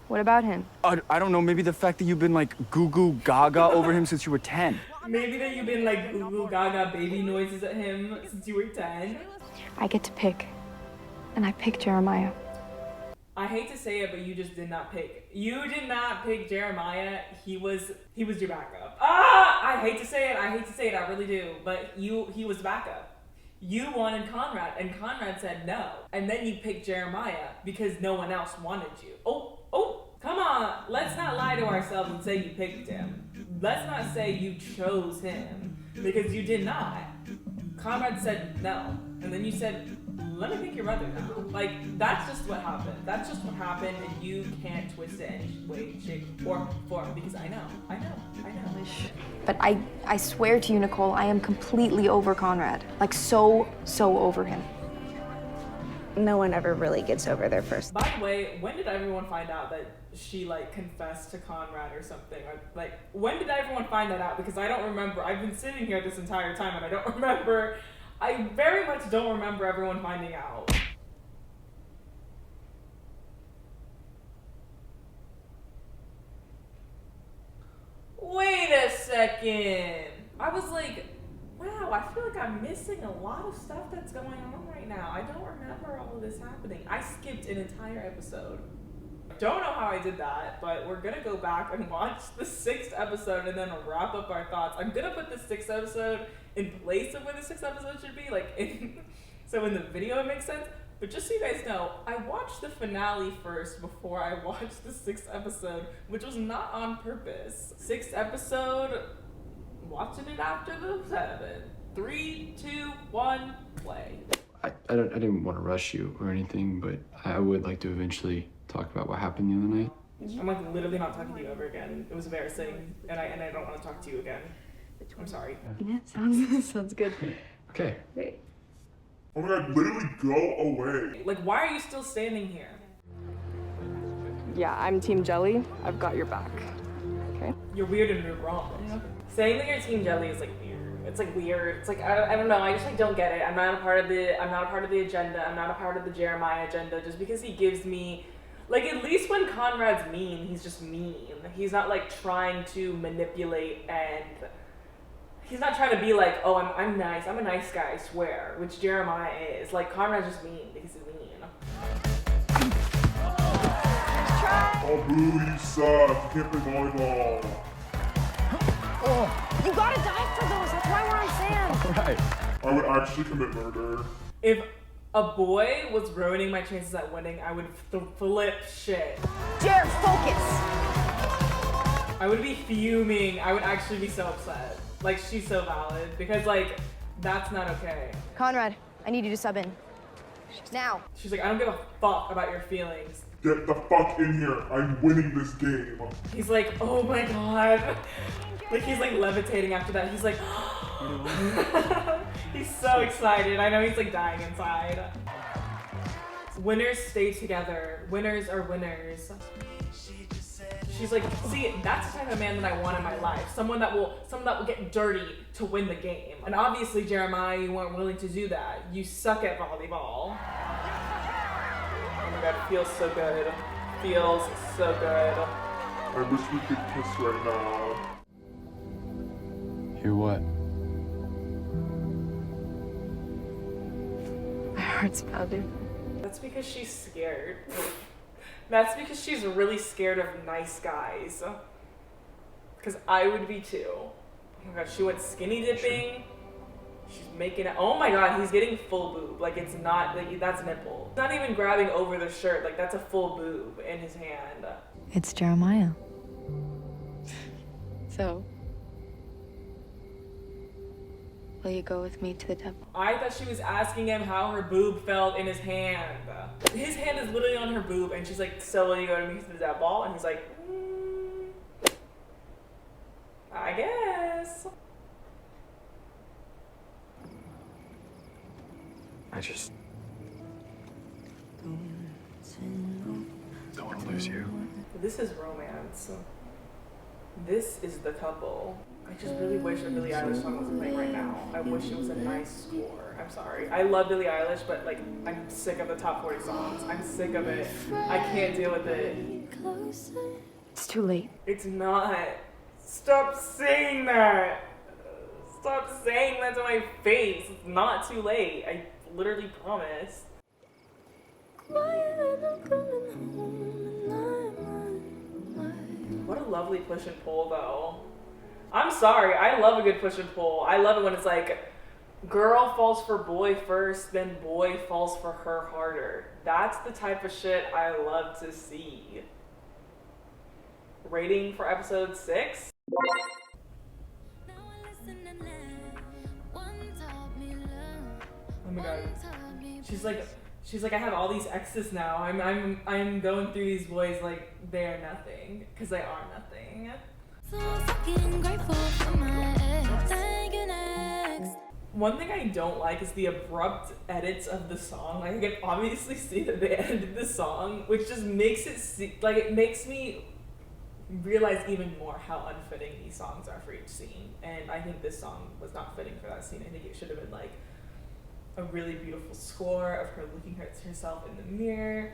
What about him? I don't know, maybe the fact that you've been like goo goo gaga over him since you were 10. Maybe that you've been like goo goo gaga baby noises at him since you were 10. I get to pick. And I pick Jeremiah. I hate to say it, but you just did not pick. You did not pick Jeremiah. He was your backup. I hate to say it, I really do. But he was backup. You wanted Conrad, and Conrad said no. And then you picked Jeremiah because no one else wanted you. Oh, come on. Let's not lie to ourselves and say you picked him. Let's not say you chose him, because you did not. Conrad said no. And then you said, let me pick your brother now. Like, that's just what happened. That's just what happened, and you can't twist it any way, shape, or form, because I know. But I swear to you, Nicole, I am completely over Conrad. Like, so over him. No one ever really gets over their first. By the way, when did everyone find out that she, like, confessed to Conrad or something? Or, like, when did everyone find that out? Because I don't remember. I've been sitting here this entire time, and I don't remember. I very much don't remember everyone finding out. Wait a second. I was like, wow, I feel like I'm missing a lot of stuff that's going on right now. I don't remember all of this happening. I skipped an entire episode. Don't know how I did that, but we're gonna go back and watch the 6th episode and then wrap up our thoughts. I'm gonna put the 6th episode in place of where the 6th episode should be, like, so in the video it makes sense. But just so you guys know, I watched the finale first before I watched the 6th episode, which was not on purpose. 6th episode, watching it after the 7th. 3, 2, 1, play. I didn't want to rush you or anything, but I would like to eventually talk about what happened the other night. I'm like literally not talking to you ever again. It was embarrassing, and I don't want to talk to you again. I'm sorry. Yeah, sounds good. Okay. Great. Oh my god, literally go away. Like, why are you still standing here? Yeah, I'm Team Jelly. I've got your back. Okay? You're weird and you're wrong. Saying that you're Team Jelly is like weird. It's like weird. It's like I don't know. I just like don't get it. I'm not a part of the agenda. I'm not a part of the Jeremiah agenda. Just because he gives me, like, at least when Conrad's mean, he's just mean. He's not like trying to manipulate, and he's not trying to be like, oh, I'm nice. I'm a nice guy, I swear. Which Jeremiah is. Like, Conrad's just mean because he's mean. Oh, boo, you suck. You can't play volleyball. Oh, you gotta dive for those. That's why we're on sand. Right. I would actually commit murder. If a boy was ruining my chances at winning, I would flip shit. Jared, focus. I would be fuming. I would actually be so upset. Like, she's so valid, because, like, that's not okay. Conrad, I need you to sub in. Now. She's like, I don't give a fuck about your feelings. Get the fuck in here. I'm winning this game. He's like, oh my god. Like, he's like levitating after that. He's like, he's so excited. I know he's like dying inside. Winners stay together. Winners are winners. She's like, see, that's the type of man that I want in my life. Someone that will get dirty to win the game. And obviously, Jeremiah, you weren't willing to do that. You suck at volleyball. Oh my god, it feels so good. Feels so good. I wish we could kiss right now. Hear what? My heart's pounding. That's because she's scared. That's because she's really scared of nice guys. Because I would be too. Oh my god, she went skinny dipping. She's making it. Oh my god, he's getting full boob. Like, it's not, like, that's nipple. It's not even grabbing over the shirt. Like, that's a full boob in his hand. It's Jeremiah. So, will you go with me to the temple? I thought she was asking him how her boob felt in his hand. His hand is literally on her boob, and she's like, so will you go to me to the temple? And he's like, I guess. I just don't want to lose you. This is romance. This is the couple. I just really wish a Billie Eilish song was playing right now. I wish it was a nice score. I'm sorry. I love Billie Eilish, but like, I'm sick of the top 40 songs. I'm sick of it. I can't deal with it. It's too late. It's not. Stop saying that. Stop saying that to my face. It's not too late. I literally promise. What a lovely push and pull, though. I'm sorry, I love a good push and pull. I love it when it's like, girl falls for boy first, then boy falls for her harder. That's the type of shit I love to see. Rating for episode 6? Oh my god. She's like, I have all these exes now. I'm going through these boys like they are nothing, because they are nothing. One thing I don't like is the abrupt edits of the song. Like, I can obviously see that they edited the song, which just makes it it makes me realize even more how unfitting these songs are for each scene. And I think this song was not fitting for that scene. I think it should have been like a really beautiful score of her looking at herself in the mirror,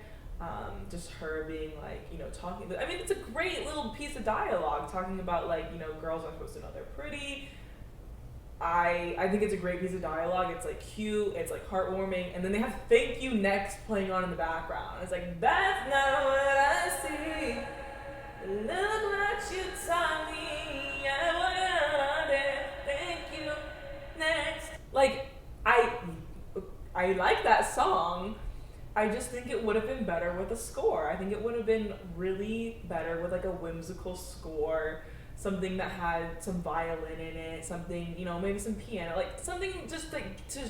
just her being like, you know, talking. I mean, it's a great little piece of dialogue talking about like, you know, girls are supposed to know they're pretty. I think it's a great piece of dialogue. It's like cute, it's like heartwarming, and then they have "Thank You Next" playing on in the background. It's like, that's not what I see. Look what you taught me. I wanna thank you next. Like, I like that song. I just think it would have been better with a score. I think it would have been really better with like a whimsical score, something that had some violin in it, something, you know, maybe some piano, like something just like to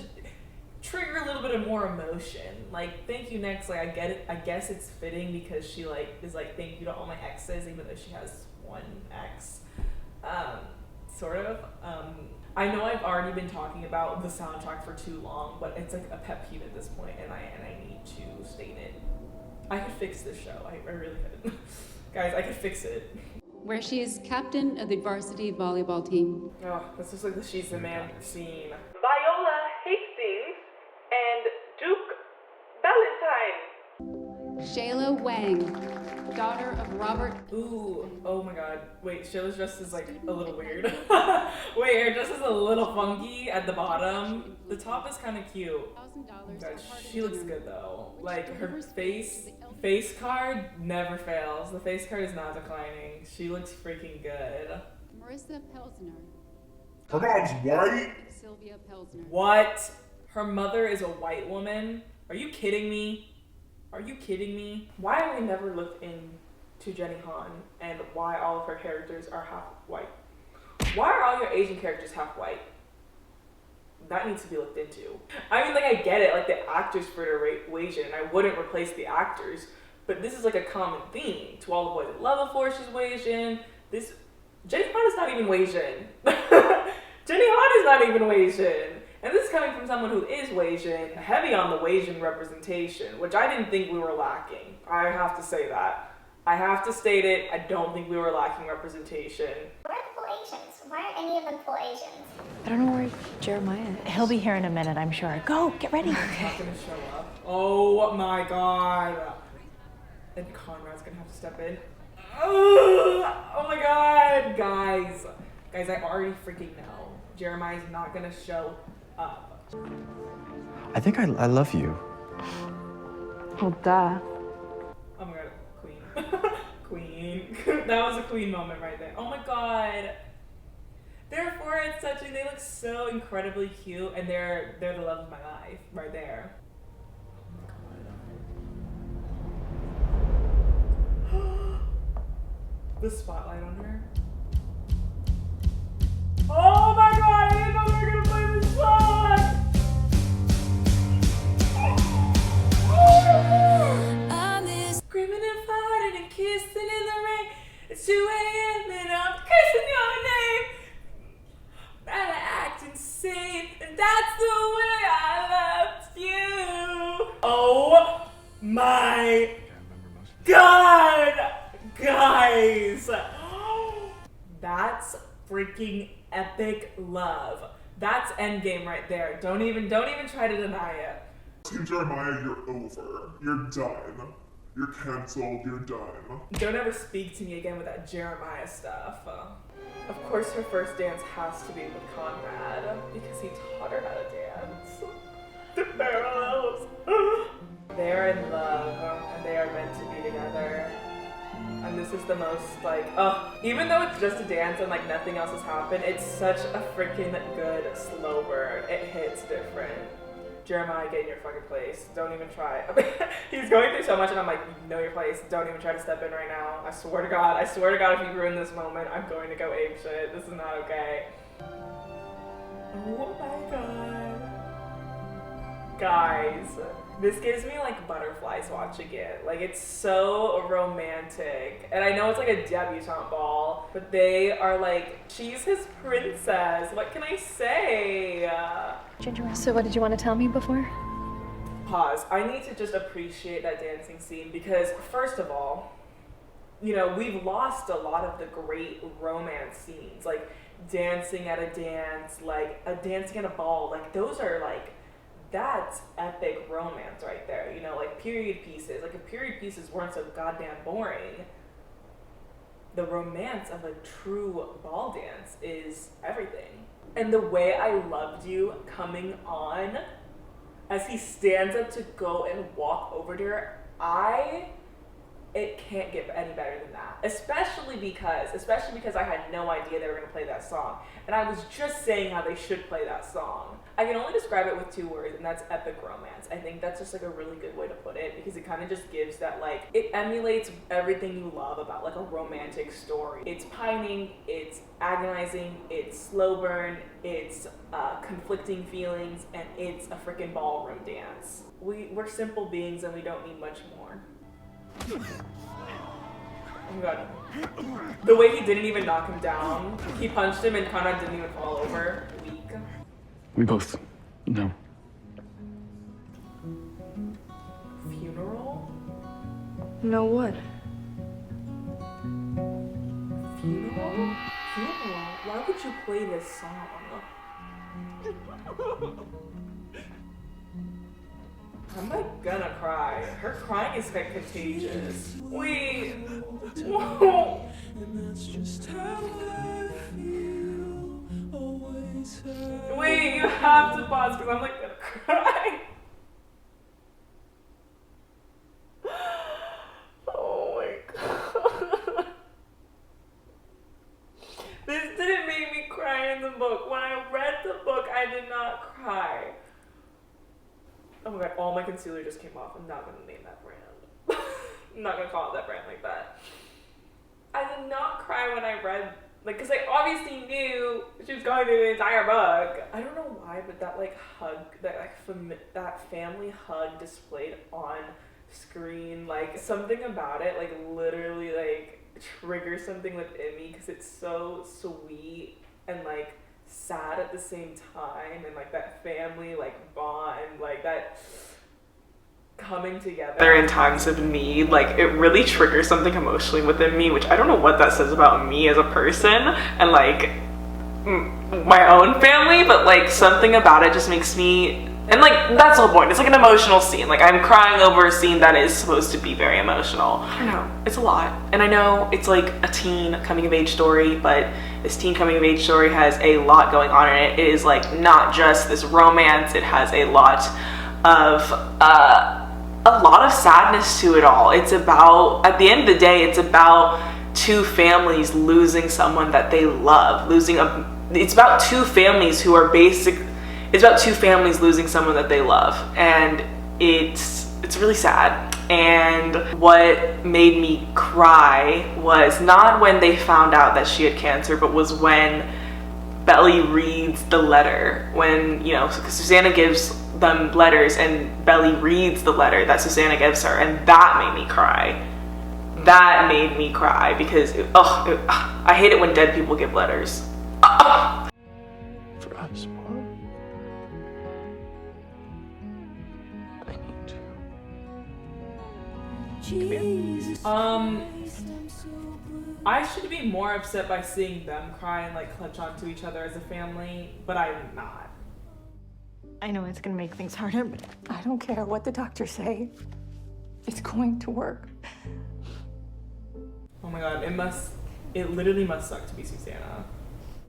trigger a little bit of more emotion. Like, "Thank You Next," like, I get it. I guess it's fitting because she like is like, thank you to all my exes, even though she has one ex. Sort of. I know I've already been talking about the soundtrack for too long, but it's like a pet peeve at this point, and I need to state it. I could fix this show. I really could. Guys, I could fix it. Where she is captain of the varsity volleyball team. Oh, this looks like the She's the Man scene. Viola Hastings and Duke Valentine. Shayla Wang, daughter of Robert. Ooh, oh my god. Wait, Shayla's dress is like a little weird. Wait, her dress is a little funky at the bottom. The top is kind of cute. God, she looks good though. Like, her face card never fails. The face card is not declining. She looks freaking good. Marissa Pelsner. Her mom's white? Sylvia Pelsner. What? Her mother is a white woman? Are you kidding me? Are you kidding me? Why have we never looked into Jenny Han and why all of her characters are half white? Why are all your Asian characters half white? That needs to be looked into. I mean, like, I get it, like, the actors for the Asian, I wouldn't replace the actors, but this is like a common theme. To all the boys at Level 4, she's Asian. Jenny Han is not even Asian. Jenny Han is not even Asian. And this is coming from someone who is Asian, heavy on the Asian representation, which I didn't think we were lacking. I have to say that. I have to state it, I don't think we were lacking representation. Where are the full Asians? Why aren't any of them full Asians? I don't know where Jeremiah is. He'll be here in a minute, I'm sure. Go, get ready. He's not gonna show up. Oh my god. And Conrad's gonna have to step in. Oh my god, guys. Guys, I already freaking know. Jeremiah's not gonna show up. I think I love you. Well, duh. Oh my god, queen. Queen. That was a queen moment right there. Oh my god. Therefore, it's such a, they look so incredibly cute, and they're the love of my life right there. Oh my god. The spotlight on her. Oh my god, I didn't know they were gonna play this song! Screaming and fighting and kissing in the rain. It's 2 a.m. and I'm cursing your name. And I act insane, and that's the way I loved you. Oh my god, guys. That's freaking epic love. That's endgame right there. Don't even try to deny it. Team Jeremiah, you're over. You're done. You're canceled. You're done. Don't ever speak to me again with that Jeremiah stuff. Of course, her first dance has to be with Conrad because he taught her how to dance. The parallels. They're in love and they are meant to be together. And this is the most like, even though it's just a dance and like nothing else has happened, it's such a freaking good slow burn. It hits different. Jeremiah, get in your fucking place. Don't even try. He's going through so much and I'm like, you know your place. Don't even try to step in right now. I swear to God, if you ruin this moment, I'm going to go apeshit. This is not okay. Oh my god. Guys, this gives me like butterflies watching it. Like, it's so romantic. And I know it's like a debutante ball, but they are like, she's his princess. What can I say? So what did you want to tell me before? Pause. I need to just appreciate that dancing scene because, first of all, you know, we've lost a lot of the great romance scenes. Like, dancing at a dance, like, dancing at a ball. Like, those are like, that's epic romance right there, you know, like period pieces. Like, if period pieces weren't so goddamn boring, the romance of a true ball dance is everything. And the way I loved you coming on as he stands up to go and walk over to her, it can't get any better than that. Especially because I had no idea they were gonna play that song. And I was just saying how they should play that song. I can only describe it with 2 words, and that's epic romance. I think that's just like a really good way to put it because it kind of just gives that, like, it emulates everything you love about like a romantic story. It's pining, it's agonizing, it's slow burn, it's conflicting feelings, and it's a freaking ballroom dance. We're simple beings and we don't need much more. Oh my god. The way he didn't even knock him down. He punched him and Conrad didn't even fall over. Weak. We both know. Funeral? No what? Funeral? Funeral? Why would you play this song? I'm like gonna cry. Her crying is like contagious. Wait. Whoa. Wait, you have to pause because I'm like gonna cry. Oh my god. This didn't make me cry in the book. When I read the book, I did not cry. Oh my god, all my concealer just came off. I'm not gonna name that brand. I'm not gonna call it that brand like that. I did not cry when I read, like, because I obviously knew she was going through the entire book. I don't know why, but that like hug, that family hug displayed on screen, like something about it, like literally like triggers something within me because it's so sweet and like sad at the same time, and like that family like bond, like that. coming together in times of need, like it really triggers something emotionally within me, which I don't know what that says about me as a person and like my own family, but like something about it just makes me, and like that's the whole point. It's like an emotional scene. Like I'm crying over a scene that is supposed to be very emotional. I don't know, it's a lot. And I know it's like a teen coming of age story, but this teen coming of age story has a lot going on in it. It is like not just this romance, it has a lot of sadness to it all. It's about, at the end of the day, it's about two families losing someone that they love, it's about two families who are it's about two families losing someone that they love, and it's really sad. And what made me cry was not when they found out that she had cancer, but was when Belly reads the letter, when, you know, because Susanna gives them letters and Belly reads the letter that Susanna gives her, and that made me cry. That made me cry because I hate it when dead people give letters. For us, Mom. I need to. I should be more upset by seeing them cry and like clutch onto each other as a family, but I'm not. I know it's gonna make things harder, but I don't care what the doctors say. It's going to work. Oh my god, it literally must suck to be Susanna.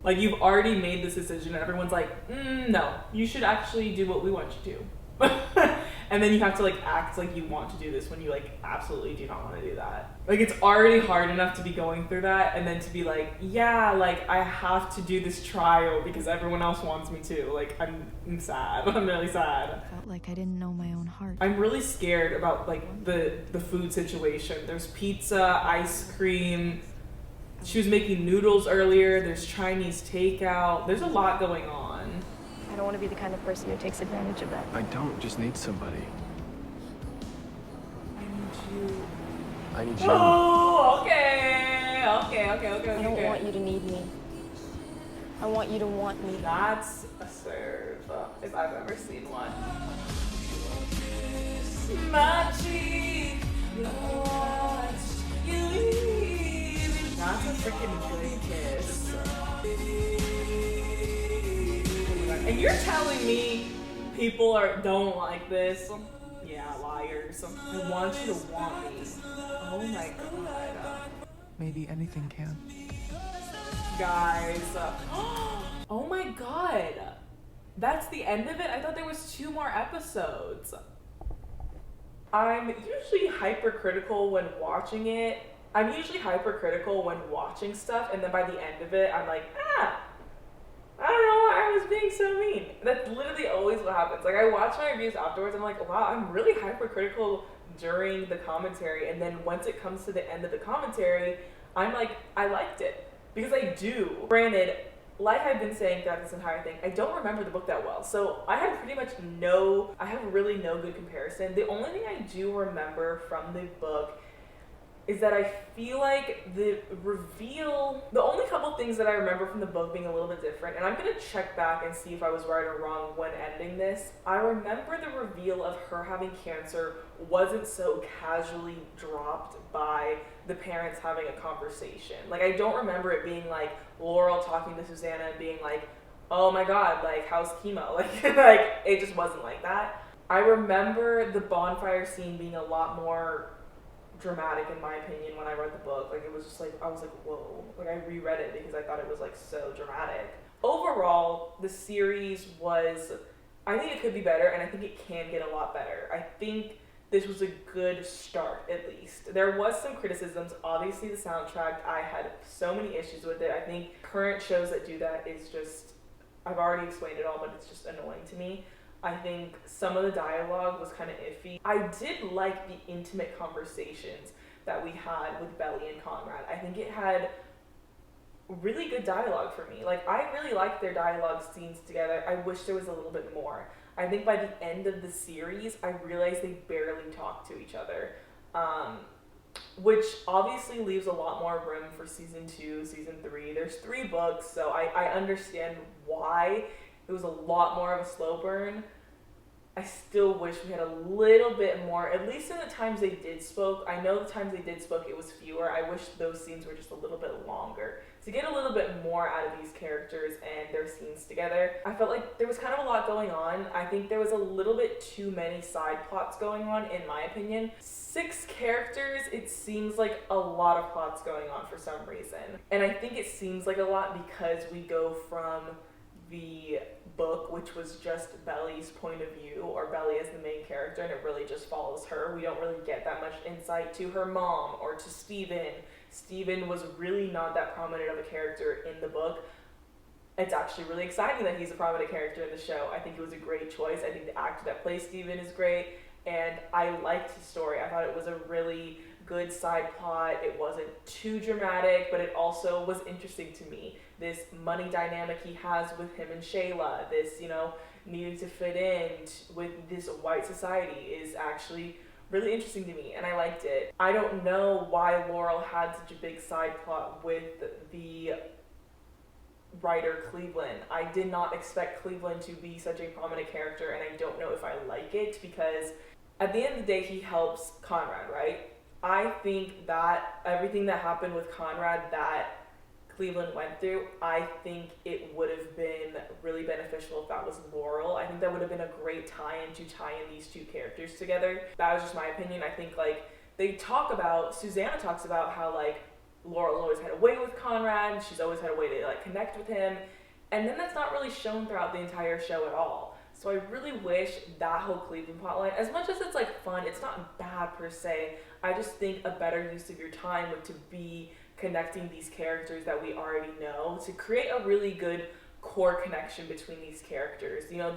Like, you've already made this decision and everyone's like, no, you should actually do what we want you to. And then you have to like act like you want to do this when you like absolutely do not want to do that. Like, it's already hard enough to be going through that, and then to be like, yeah, like I have to do this trial because everyone else wants me to. Like, I'm sad. I'm really sad. Felt like I didn't know my own heart. I'm really scared about like the food situation. There's pizza, ice cream. She was making noodles earlier. There's Chinese takeout. There's a lot going on. I don't want to be the kind of person who takes advantage of that. I don't just need somebody. I need you. Oh, okay. I don't want you to need me. I want you to want me. That's a serve, if I've ever seen one. That's a freaking good kiss. And you're telling me people don't like this? Yeah, liars. I want you to want me. Oh my god. Maybe anything can. Guys. Oh my god. That's the end of it? I thought there was 2 more episodes. I'm usually hypercritical when watching it. I'm usually hypercritical when watching stuff, and then by the end of it, I'm like, I don't know why I was being so mean. That's literally always what happens. Like, I watch my reviews afterwards, and I'm like, wow, I'm really hypercritical during the commentary, and then once it comes to the end of the commentary, I'm like, I liked it. Because I do. Granted, like I've been saying throughout this entire thing, I don't remember the book that well, so I have really no good comparison. The only thing I do remember from the book is that I feel like the only couple things that I remember from the book being a little bit different, and I'm gonna check back and see if I was right or wrong when editing this. I remember the reveal of her having cancer wasn't so casually dropped by the parents having a conversation. Like, I don't remember it being like Laurel talking to Susanna and being like, oh my god, like, how's chemo? Like it just wasn't like that. I remember the bonfire scene being a lot more dramatic in my opinion when I read the book. Like, it was just like, I was like, whoa. Like, I reread it because I thought it was like so dramatic. Overall, the series was, I think it could be better, and I think it can get a lot better. I think this was a good start, at least. There was some criticisms. Obviously, the soundtrack, I had so many issues with it. I think current shows that do that is just, I've already explained it all, but it's just annoying to me. I think some of the dialogue was kind of iffy. I did like the intimate conversations that we had with Belly and Conrad. I think it had really good dialogue for me. Like, I really liked their dialogue scenes together. I wish there was a little bit more. I think by the end of the series, I realized they barely talked to each other, which obviously leaves a lot more room for season 2, season 3. There's 3 books, so I understand why it was a lot more of a slow burn. I still wish we had a little bit more, at least in the times they did spoke. I know the times they did spoke, it was fewer. I wish those scenes were just a little bit longer to get a little bit more out of these characters and their scenes together. I felt like there was kind of a lot going on. I think there was a little bit too many side plots going on, in my opinion. 6 characters, it seems like a lot of plots going on for some reason. And I think it seems like a lot because we go from the book, which was just Belly's point of view, or Belly as the main character, and it really just follows her. We don't really get that much insight to her mom or to Steven. Steven was really not that prominent of a character in the book. It's actually really exciting that he's a prominent character in the show. I think it was a great choice. I think the actor that plays Steven is great, and I liked his story. I thought it was a really good side plot. It wasn't too dramatic, but it also was interesting to me. This money dynamic he has with him and Shayla, this, you know, needing to fit in with this white society is actually really interesting to me, and I liked it. I don't know why Laurel had such a big side plot with the writer Cleveland. I did not expect Cleveland to be such a prominent character, and I don't know if I like it because at the end of the day, he helps Conrad, right? I think that everything that happened with Conrad that Cleveland went through, I think it would have been really beneficial if that was Laurel. I think that would have been a great tie-in to tie in these two characters together. That was just my opinion. I think, like, they talk about, Susanna talks about how, like, Laurel's always had a way with Conrad, she's always had a way to, like, connect with him, and then that's not really shown throughout the entire show at all. So I really wish that whole Cleveland plotline, as much as it's, like, fun, it's not bad per se, I just think a better use of your time would to be connecting these characters that we already know to create a really good core connection between these characters. You know,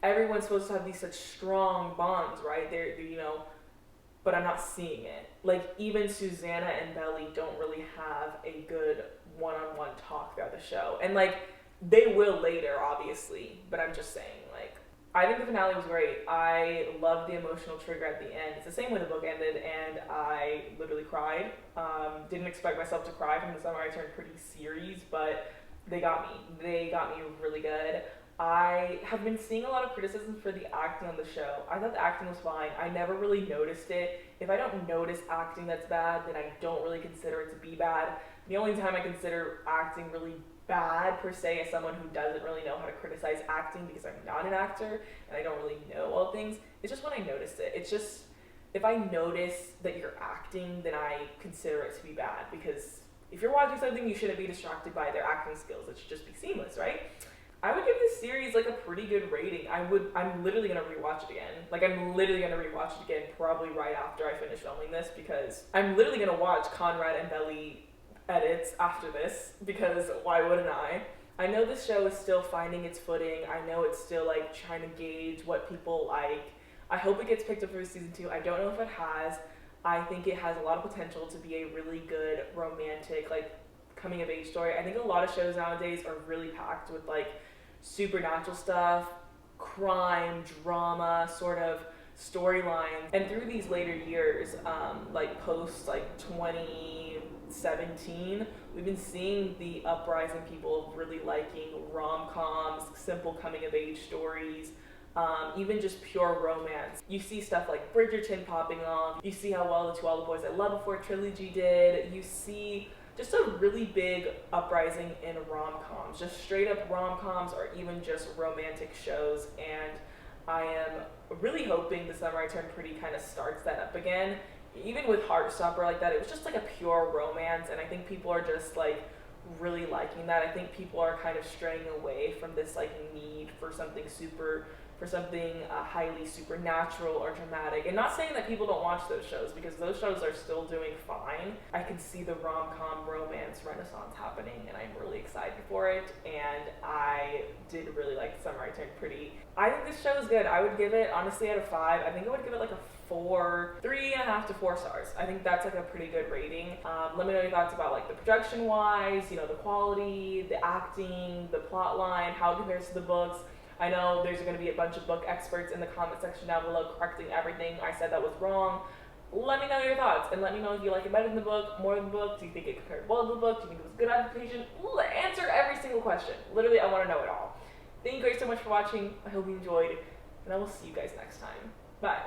everyone's supposed to have these such strong bonds, right? They're you know, but I'm not seeing it. Like, even Susanna and Belly don't really have a good one-on-one talk throughout the show. And, like, they will later, obviously, but I'm just saying, like, I think the finale was great. I loved the emotional trigger at the end. It's the same way the book ended, and I literally cried. Didn't expect myself to cry from the Summer I Turned Pretty series, but they got me. They got me really good. I have been seeing a lot of criticism for the acting on the show. I thought the acting was fine. I never really noticed it. If I don't notice acting that's bad, then I don't really consider it to be bad. The only time I consider acting really bad per se as someone who doesn't really know how to criticize acting because I'm not an actor and I don't really know all things, it's just when I notice it. It's just, if I notice that you're acting, then I consider it to be bad, because if you're watching something, you shouldn't be distracted by their acting skills. It should just be seamless, right? I would give this series like a pretty good rating. I'm literally gonna rewatch it again. Like, I'm literally gonna rewatch it again probably right after I finish filming this, because I'm literally gonna watch Conrad and Belly edits after this, because why wouldn't I? I know this show is still finding its footing. I know it's still like trying to gauge what people like. I hope it gets picked up for season 2. I don't know if it has. I think it has a lot of potential to be a really good romantic, like, coming of age story. I think a lot of shows nowadays are really packed with like supernatural stuff, crime, drama, sort of storylines. And through these later years, like post like 2017, we've been seeing the uprising people really liking rom-coms, simple coming of age stories, even just pure romance. You see stuff like Bridgerton popping off. You see how well the To All the Boys I Loved Before trilogy did. You see just a really big uprising in rom-coms, just straight up rom-coms or even just romantic shows. And I am really hoping The Summer I Turned Pretty kind of starts that up again. Even with Heartstopper like that, it was just like a pure romance, and I think people are just like really liking that. I think people are kind of straying away from this like need for something highly supernatural or dramatic. And not saying that people don't watch those shows, because those shows are still doing fine. I can see the rom-com romance renaissance happening, and I'm really excited for it. And I did really like The Summer I Turned Pretty. I think this show is good. I would give it, honestly, out of 5, I think I would give it like a 3.5 to 4 stars. I think that's like a pretty good rating. Let me know your thoughts about like the production wise, you know, the quality, the acting, the plot line, how it compares to the books. I know there's going to be a bunch of book experts in the comment section down below correcting everything I said that was wrong. Let me know your thoughts, and let me know if you like it better than the book, more than the book. Do you think it compared well to the book? Do you think it was a good adaptation? Answer every single question. Literally, I want to know it all. Thank you guys so much for watching. I hope you enjoyed. And I will see you guys next time. Bye.